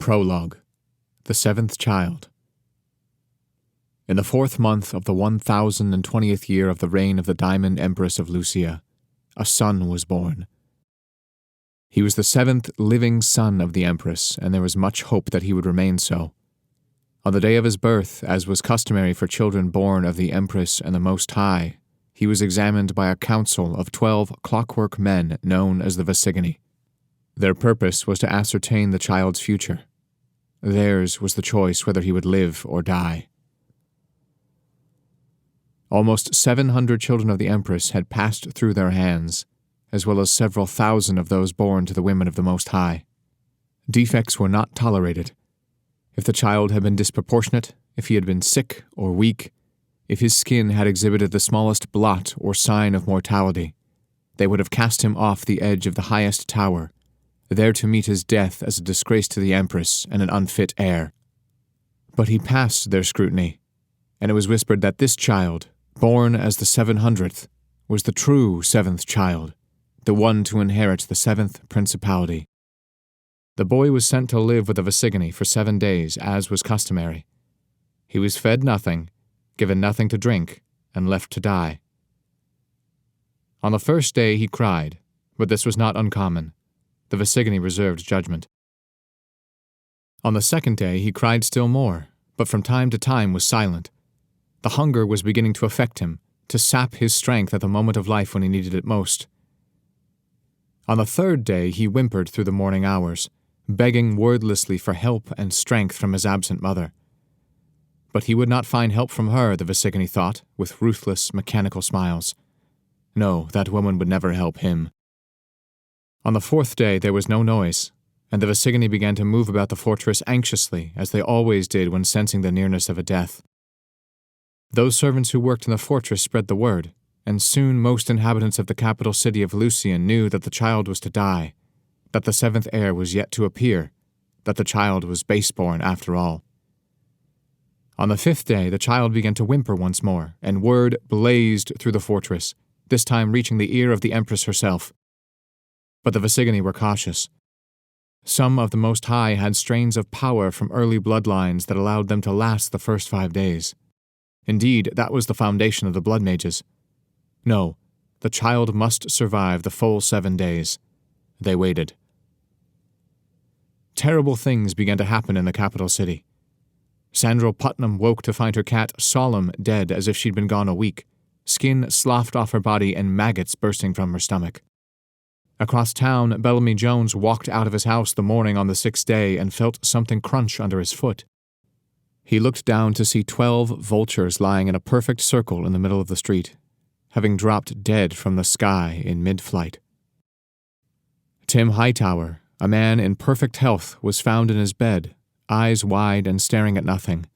Prologue, the seventh child. In the 4th month of the 1020th year of the reign of the Diamond Empress of Lucien, a son was born. He was the 7th living son of the Empress, and there was much hope that he would remain so. On the day of his birth, as was customary for children born of the Empress and the Most High, he was examined by a council of 12 clockwork men known as the Visigini. Their purpose was to ascertain the child's future. Theirs was the choice whether he would live or die. Almost 700 children of the Empress had passed through their hands, as well as several thousand of those born to the women of the Most High. Defects were not tolerated. If the child had been disproportionate, if he had been sick or weak, if his skin had exhibited the smallest blot or sign of mortality, they would have cast him off the edge of the highest tower, there to meet his death as a disgrace to the Empress and an unfit heir. But he passed their scrutiny, and it was whispered that this child, born as the 700th, was the true 7th child, the one to inherit the 7th principality. The boy was sent to live with the Visigini for 7 days, as was customary. He was fed nothing, given nothing to drink, and left to die. On the first day he cried, but this was not uncommon. The Visigini reserved judgment. On the second day he cried still more, but from time to time was silent. The hunger was beginning to affect him, to sap his strength at the moment of life when he needed it most. On the third day he whimpered through the morning hours, begging wordlessly for help and strength from his absent mother. But he would not find help from her, the Visigini thought, with ruthless, mechanical smiles. No, that woman would never help him. On the 4th day there was no noise, and the Visigini began to move about the fortress anxiously, as they always did when sensing the nearness of a death. Those servants who worked in the fortress spread the word, and soon most inhabitants of the capital city of Lucien knew that the child was to die, that the 7th heir was yet to appear, that the child was baseborn after all. On the 5th day the child began to whimper once more, and word blazed through the fortress, this time reaching the ear of the Empress herself. But the Visigini were cautious. Some of the Most High had strains of power from early bloodlines that allowed them to last the first 5 days. Indeed, that was the foundation of the blood mages. No, the child must survive the full 7 days. They waited. Terrible things began to happen in the capital city. Sandral Putnam woke to find her cat Solemn dead as if she'd been gone a week, skin sloughed off her body and maggots bursting from her stomach. Across town, Bellamy Jones walked out of his house the morning on the 6th day and felt something crunch under his foot. He looked down to see 12 vultures lying in a perfect circle in the middle of the street, having dropped dead from the sky in mid-flight. Tim Hightower, a man in perfect health, was found in his bed, eyes wide and staring at nothing,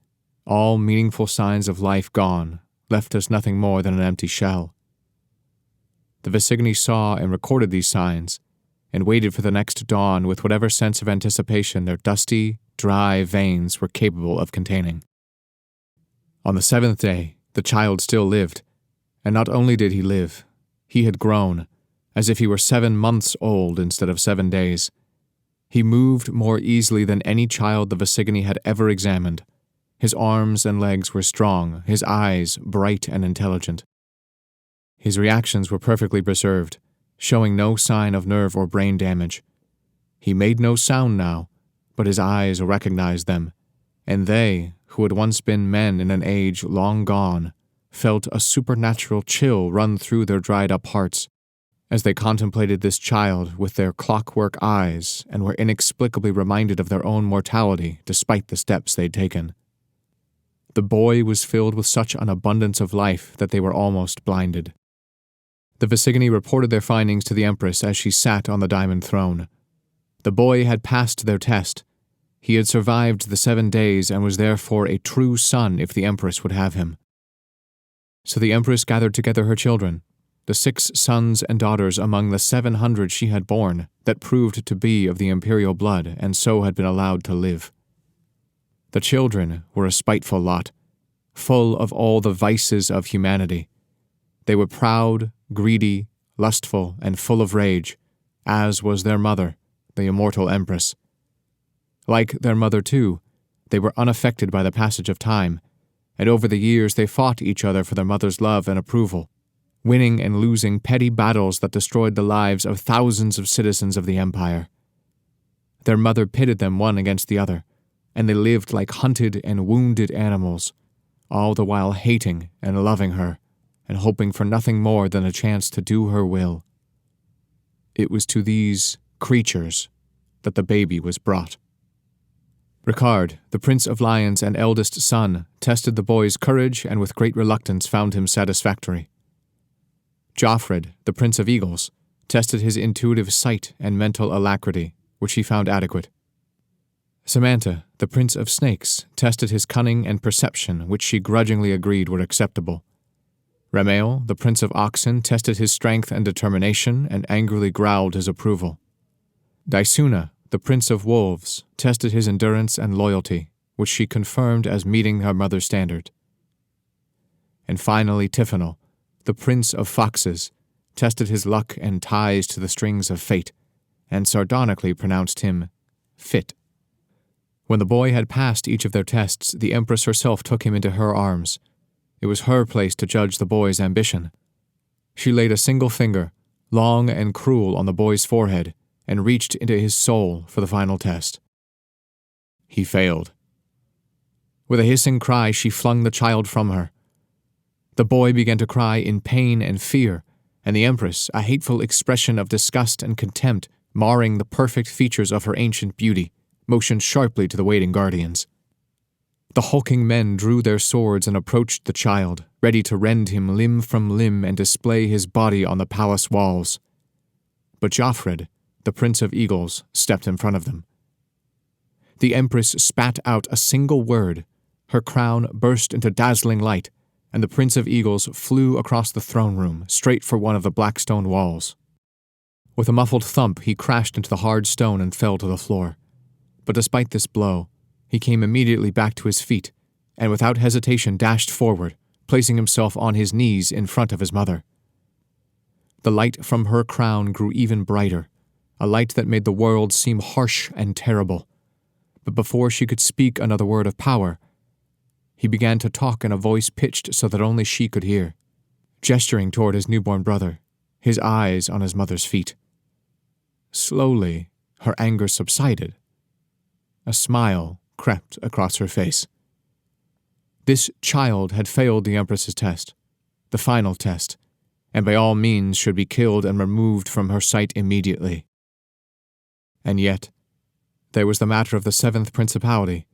all meaningful signs of life gone, left us nothing more than an empty shell. The Visigini saw and recorded these signs, and waited for the next dawn with whatever sense of anticipation their dusty, dry veins were capable of containing. On the 7th day, the child still lived, and not only did he live, he had grown, as if he were 7 months old instead of 7 days. He moved more easily than any child the Visigini had ever examined. His arms and legs were strong, his eyes bright and intelligent. His reactions were perfectly preserved, showing no sign of nerve or brain damage. He made no sound now, but his eyes recognized them, and they, who had once been men in an age long gone, felt a supernatural chill run through their dried-up hearts as they contemplated this child with their clockwork eyes and were inexplicably reminded of their own mortality despite the steps they'd taken. The boy was filled with such an abundance of life that they were almost blinded. The Visigini reported their findings to the Empress as she sat on the diamond throne. The boy had passed their test. He had survived the 7 days and was therefore a true son if the Empress would have him. So the Empress gathered together her children, the 6 sons and daughters among the 700 she had borne that proved to be of the imperial blood and so had been allowed to live. The children were a spiteful lot, full of all the vices of humanity. They were proud, greedy, lustful, and full of rage, as was their mother, the immortal Empress. Like their mother too, they were unaffected by the passage of time, and over the years they fought each other for their mother's love and approval, winning and losing petty battles that destroyed the lives of thousands of citizens of the empire. Their mother pitted them one against the other, and they lived like hunted and wounded animals, all the while hating and loving her, and hoping for nothing more than a chance to do her will. It was to these creatures that the baby was brought. Ricard, the Prince of Lions and eldest son, tested the boy's courage and with great reluctance found him satisfactory. Joffred, the Prince of Eagles, tested his intuitive sight and mental alacrity, which he found adequate. Samantha, the Prince of Snakes, tested his cunning and perception, which she grudgingly agreed were acceptable. Ramael, the Prince of Oxen, tested his strength and determination and angrily growled his approval. Daisuna, the Prince of Wolves, tested his endurance and loyalty, which she confirmed as meeting her mother's standard. And finally Tiffanel, the Prince of Foxes, tested his luck and ties to the strings of fate, and sardonically pronounced him fit. When the boy had passed each of their tests, the Empress herself took him into her arms. It was her place to judge the boy's ambition. She laid a single finger, long and cruel, on the boy's forehead, and reached into his soul for the final test. He failed. With a hissing cry, she flung the child from her. The boy began to cry in pain and fear, and the Empress, a hateful expression of disgust and contempt, marring the perfect features of her ancient beauty, motioned sharply to the waiting guardians. The hulking men drew their swords and approached the child, ready to rend him limb from limb and display his body on the palace walls. But Joffred, the Prince of Eagles, stepped in front of them. The Empress spat out a single word, her crown burst into dazzling light, and the Prince of Eagles flew across the throne room, straight for one of the black stone walls. With a muffled thump, he crashed into the hard stone and fell to the floor. But despite this blow, he came immediately back to his feet, and without hesitation dashed forward, placing himself on his knees in front of his mother. The light from her crown grew even brighter, a light that made the world seem harsh and terrible. But before she could speak another word of power, he began to talk in a voice pitched so that only she could hear, gesturing toward his newborn brother, his eyes on his mother's feet. Slowly, her anger subsided. A smile crept across her face. This child had failed the Empress's test, the final test, and by all means should be killed and removed from her sight immediately. And yet, there was the matter of the seventh principality,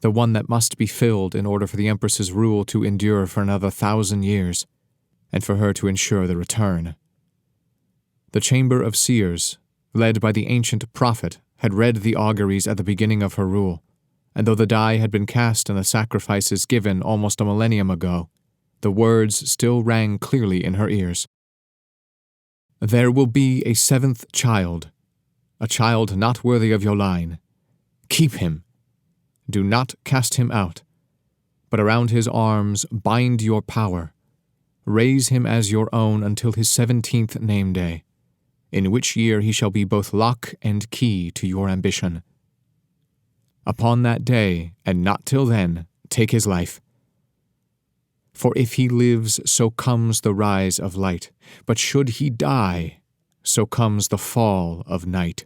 the one that must be filled in order for the Empress's rule to endure for another 1,000 years, and for her to ensure the return. The Chamber of Seers, led by the ancient prophet, had read the auguries at the beginning of her rule, and though the die had been cast and the sacrifices given almost a millennium ago, the words still rang clearly in her ears. There will be a seventh child, a child not worthy of your line. Keep him. Do not cast him out, but around his arms bind your power. Raise him as your own until his 17th name day, in which year he shall be both lock and key to your ambition. Upon that day, and not till then, take his life. For if he lives, so comes the rise of light, but should he die, so comes the fall of night.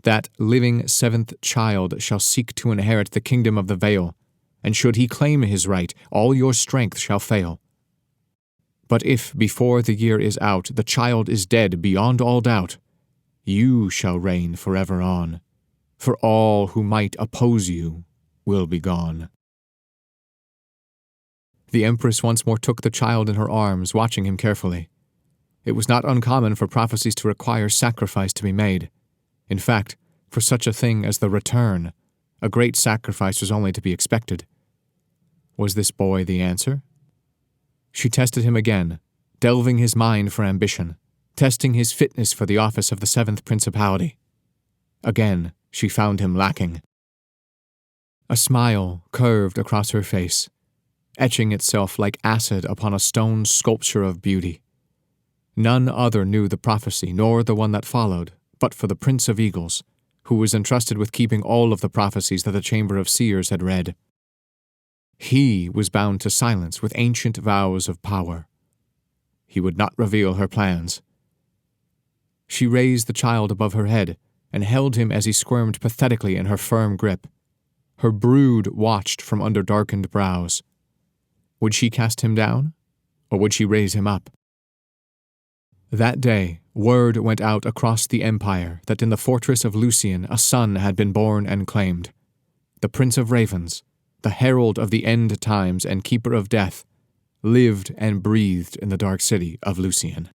That living seventh child shall seek to inherit the kingdom of the Veil, and should he claim his right, all your strength shall fail. But if, before the year is out, the child is dead beyond all doubt, you shall reign forever on, for all who might oppose you will be gone. The Empress once more took the child in her arms, watching him carefully. It was not uncommon for prophecies to require sacrifice to be made. In fact, for such a thing as the return, a great sacrifice was only to be expected. Was this boy the answer? She tested him again, delving his mind for ambition, testing his fitness for the office of the seventh principality. Again, she found him lacking. A smile curved across her face, etching itself like acid upon a stone sculpture of beauty. None other knew the prophecy, nor the one that followed, but for the Prince of Eagles, who was entrusted with keeping all of the prophecies that the Chamber of Seers had read. He was bound to silence with ancient vows of power. He would not reveal her plans. She raised the child above her head and held him as he squirmed pathetically in her firm grip. Her brood watched from under darkened brows. Would she cast him down, or would she raise him up? That day, word went out across the empire that in the fortress of Lucien a son had been born and claimed. The Prince of Ravens, the herald of the end times and keeper of death, lived and breathed in the dark city of Lucien.